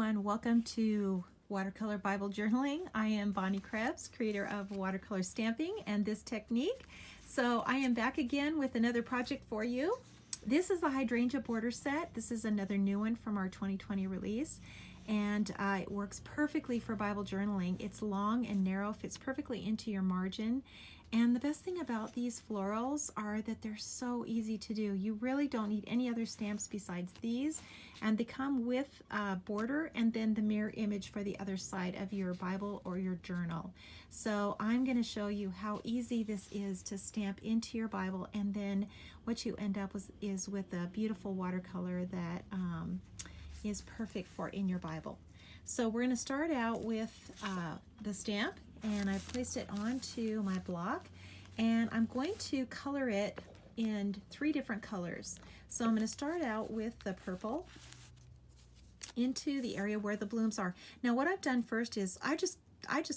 everyone, welcome to Watercolor Bible Journaling. I am Bonnie Krebs, creator of watercolor stamping and this technique. So I am back again with another project for you. This is the Hydrangea Border Set. This is another new one from our 2020 release, and it works perfectly for Bible journaling. It's long and narrow, fits perfectly into your margin. And the best thing about these florals are that they're so easy to do. You really don't need any other stamps besides these, and they come with a border and then the mirror image for the other side of your Bible or your journal. So I'm going to show you how easy this is to stamp into your Bible, and then what you end up with is with a beautiful watercolor that is perfect for in your Bible. So we're going to start out with the stamp, and I placed it onto my block, and I'm going to color it in 3 different colors. So I'm going to start out with the purple into the area where the blooms are. Now what I've done first is I just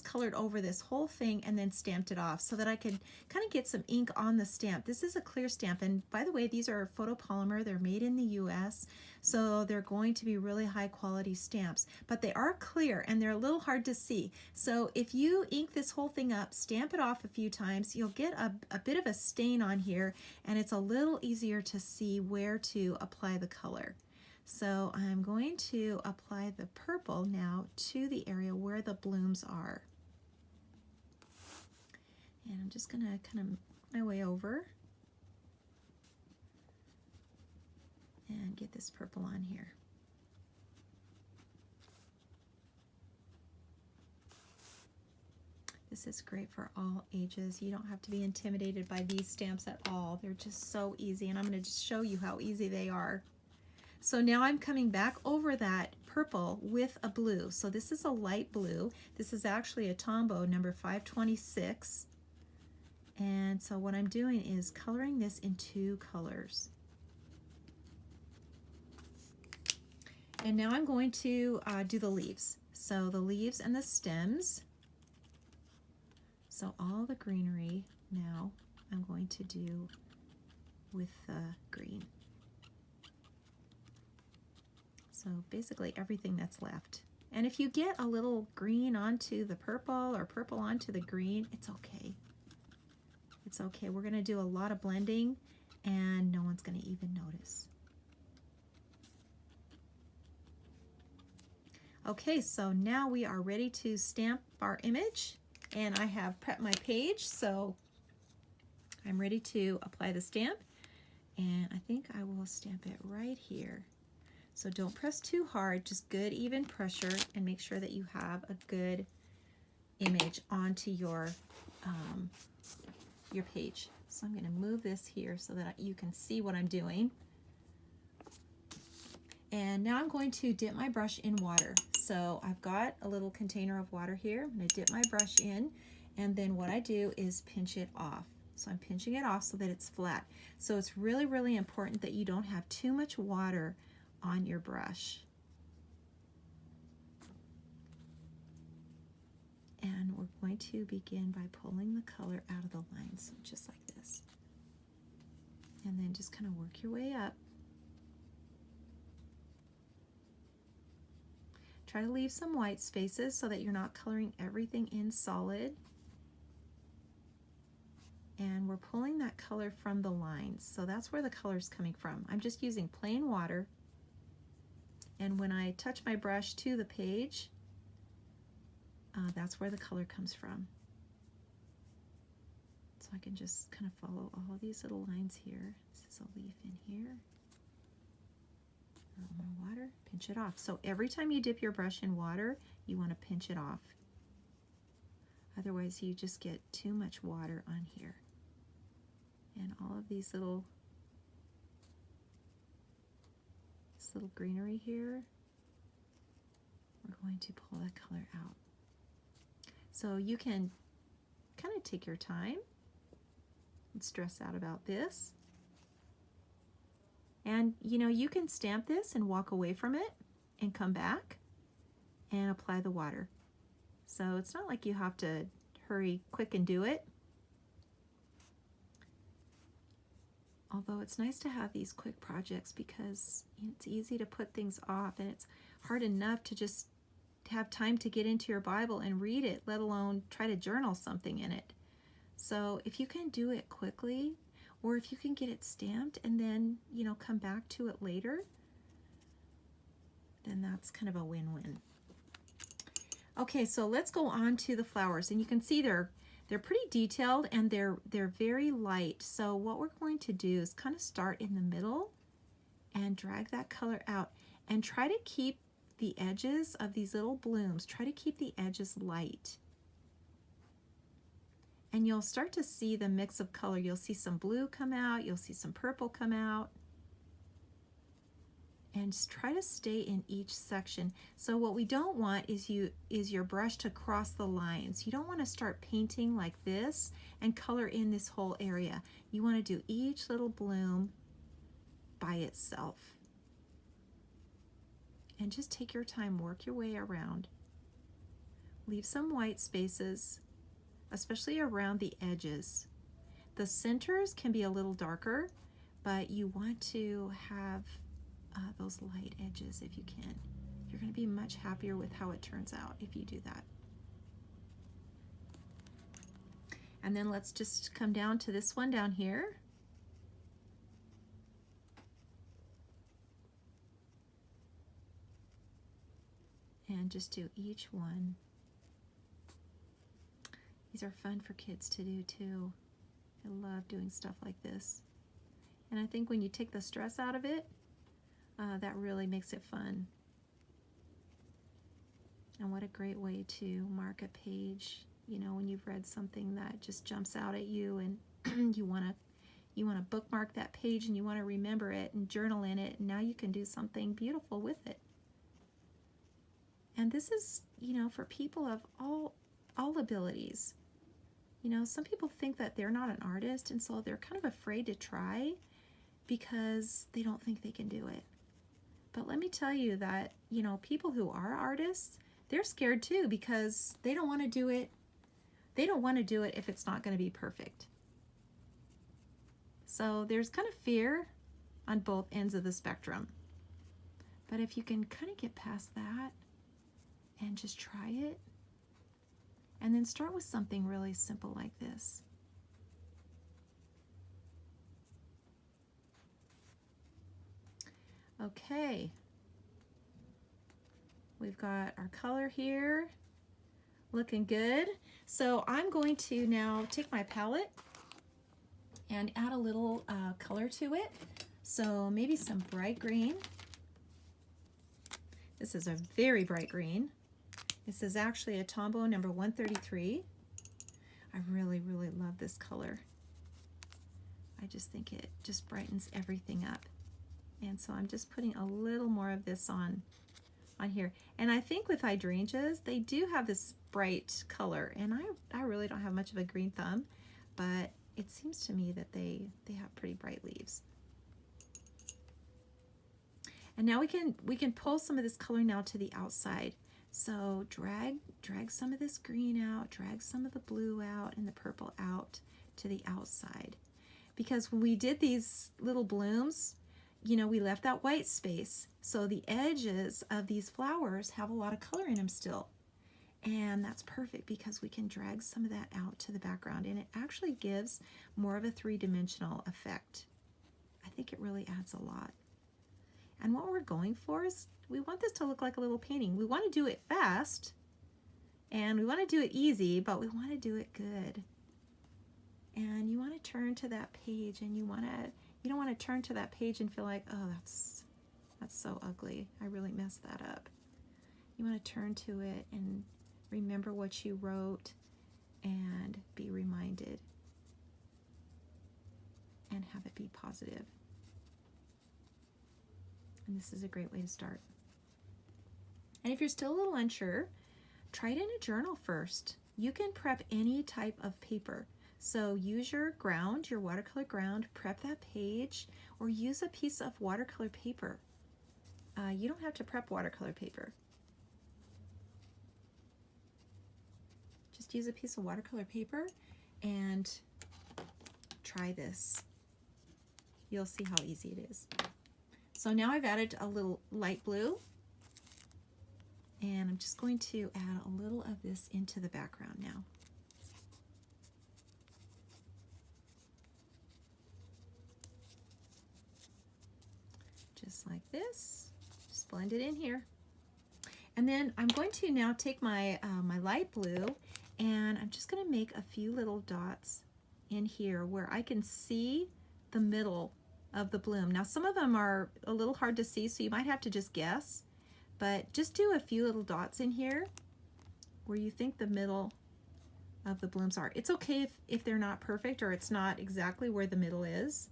colored over this whole thing and then stamped it off so that I could kind of get some ink on the stamp. This is a clear stamp, and by the way, these are photopolymer. They're made in the US, so they're going to be really high quality stamps, but they are clear and they're a little hard to see. So if you ink this whole thing up, stamp it off a few times, you'll get a bit of a stain on here, and it's a little easier to see where to apply the color. So I'm going to apply the purple now to the area where the blooms are. And I'm just going to kind of make my way over and get this purple on here. This is great for all ages. You don't have to be intimidated by these stamps at all. They're just so easy, and I'm going to just show you how easy they are. So now I'm coming back over that purple with a blue. So this is a light blue. This is actually a Tombow number 526. And so what I'm doing is coloring this in 2 colors. And now I'm going to do the leaves. So the leaves and the stems. So all the greenery now I'm going to do with the green. So basically everything that's left. And if you get a little green onto the purple or purple onto the green, it's okay. It's okay. We're going to do a lot of blending and no one's going to even notice. Okay, so now we are ready to stamp our image, and I have prepped my page, so I'm ready to apply the stamp, and I think I will stamp it right here. So don't press too hard, just good even pressure, and make sure that you have a good image onto your page. So I'm going to move this here so that you can see what I'm doing. And now I'm going to dip my brush in water. So I've got a little container of water here. I'm going to dip my brush in, and then what I do is pinch it off. So I'm pinching it off so that it's flat. So it's really, really important that you don't have too much water on your brush. And we're going to begin by pulling the color out of the lines, just like this. And then just kind of work your way up. Try to leave some white spaces so that you're not coloring everything in solid. And we're pulling that color from the lines. So that's where the color's coming from. I'm just using plain water. And when I touch my brush to the page, that's where the color comes from. So I can just kind of follow all of these little lines here. This is a leaf in here. A little more water, pinch it off. So every time you dip your brush in water, you want to pinch it off. Otherwise you just get too much water on here. And all of these little greenery here, we're going to pull that color out. So you can kind of take your time and stress out about this. And you know, you can stamp this and walk away from it and come back and apply the water. So it's not like you have to hurry quick and do it. Although it's nice to have these quick projects because it's easy to put things off, and it's hard enough to just have time to get into your Bible and read it, let alone try to journal something in it. So if you can do it quickly, or if you can get it stamped and then, you know, come back to it later, then that's kind of a win-win. Okay, so let's go on to the flowers, and you can see they're pretty detailed and they're very light. So what we're going to do is kind of start in the middle and drag that color out and try to keep the edges of these little blooms, try to keep the edges light. And you'll start to see the mix of color. You'll see some blue come out, you'll see some purple come out. And just try to stay in each section. So what we don't want is your brush to cross the lines. You don't want to start painting like this and color in this whole area. You want to do each little bloom by itself. And just take your time, work your way around. Leave some white spaces, especially around the edges. The centers can be a little darker, but you want to have those light edges if you can. You're going to be much happier with how it turns out if you do that. And then let's just come down to this one down here. And just do each one. These are fun for kids to do too. I love doing stuff like this. And I think when you take the stress out of it, that really makes it fun. And what a great way to mark a page, you know, when you've read something that just jumps out at you and you want to bookmark that page and you want to remember it and journal in it, and now you can do something beautiful with it. And this is, you know, for people of all abilities. You know, some people think that they're not an artist, and so they're kind of afraid to try because they don't think they can do it. But let me tell you that, you know, people who are artists, they're scared too because they don't want to do it. They don't want to do it if it's not going to be perfect. So there's kind of fear on both ends of the spectrum. But if you can kind of get past that and just try it, and then start with something really simple like this. Okay, we've got our color here, looking good. So I'm going to now take my palette and add a little color to it. So maybe some bright green. This is a very bright green. This is actually a Tombow number 133. I really, really love this color. I just think it just brightens everything up. And so I'm just putting a little more of this on here. And I think with hydrangeas, they do have this bright color. And I really don't have much of a green thumb, but it seems to me that they have pretty bright leaves. And now we can pull some of this color now to the outside. So drag some of this green out, drag some of the blue out and the purple out to the outside. Because when we did these little blooms, you know, we left that white space. So the edges of these flowers have a lot of color in them still. And that's perfect because we can drag some of that out to the background, and it actually gives more of a three-dimensional effect. I think it really adds a lot. And what we're going for is we want this to look like a little painting. We want to do it fast and we want to do it easy, but we want to do it good. And you want to turn to that page, and you don't want to turn to that page and feel like, oh, that's so ugly. I really messed that up. You want to turn to it and remember what you wrote and be reminded and have it be positive. And this is a great way to start. And if you're still a little unsure, try it in a journal first. You can prep any type of paper. So use your ground, your watercolor ground, prep that page, or use a piece of watercolor paper. You don't have to prep watercolor paper. Just use a piece of watercolor paper and try this. you'll see how easy it is. So now I've added a little light blue, and I'm just going to add a little of this into the background now. Just like this, just blend it in here. And then I'm going to now take my, my light blue, and I'm just gonna make a few little dots in here where I can see the middle of the bloom. Now some of them are a little hard to see, so you might have to just guess, but just do a few little dots in here where you think the middle of the blooms are. It's okay if they're not perfect or it's not exactly where the middle is.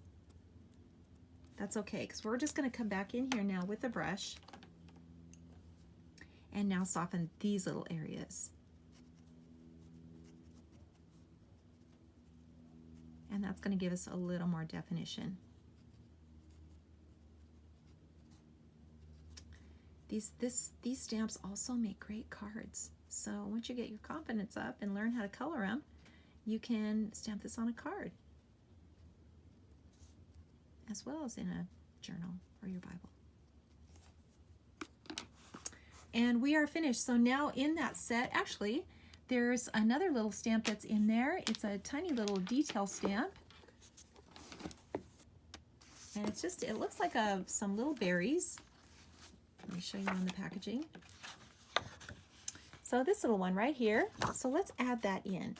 That's okay, because we're just going to come back in here now with the brush and now soften these little areas. And that's going to give us a little more definition. These stamps also make great cards. So once you get your confidence up and learn how to color them, you can stamp this on a card, as well as in a journal or your Bible. And we are finished. So now in that set, actually, there's another little stamp that's in there. It's a tiny little detail stamp. And it's just, it looks like some little berries. Let me show you on the packaging. So this little one right here. So let's add that in.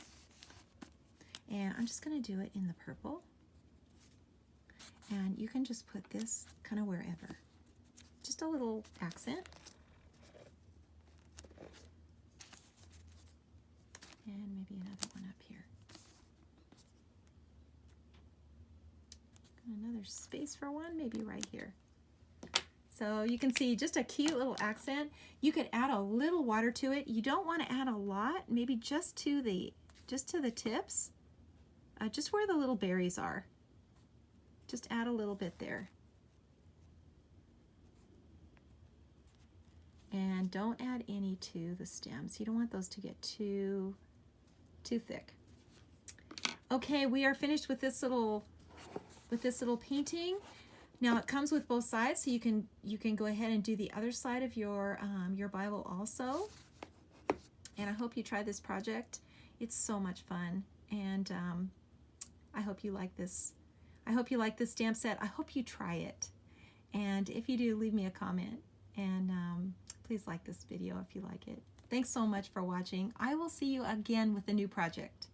And I'm just going to do it in the purple. And you can just put this kind of wherever. Just a little accent. And maybe another one up here. Got another space for one, maybe right here. So you can see just a cute little accent. You could add a little water to it. You don't want to add a lot, maybe just to the tips, just where the little berries are. Just add a little bit there. And don't add any to the stems. You don't want those to get too thick. Okay, we are finished with this little painting. Now it comes with both sides, so you can go ahead and do the other side of your Bible also. And I hope you try this project. It's so much fun, and I hope you like this. I hope you like this stamp set. I hope you try it. And if you do, leave me a comment. And please like this video if you like it. Thanks so much for watching. I will see you again with a new project.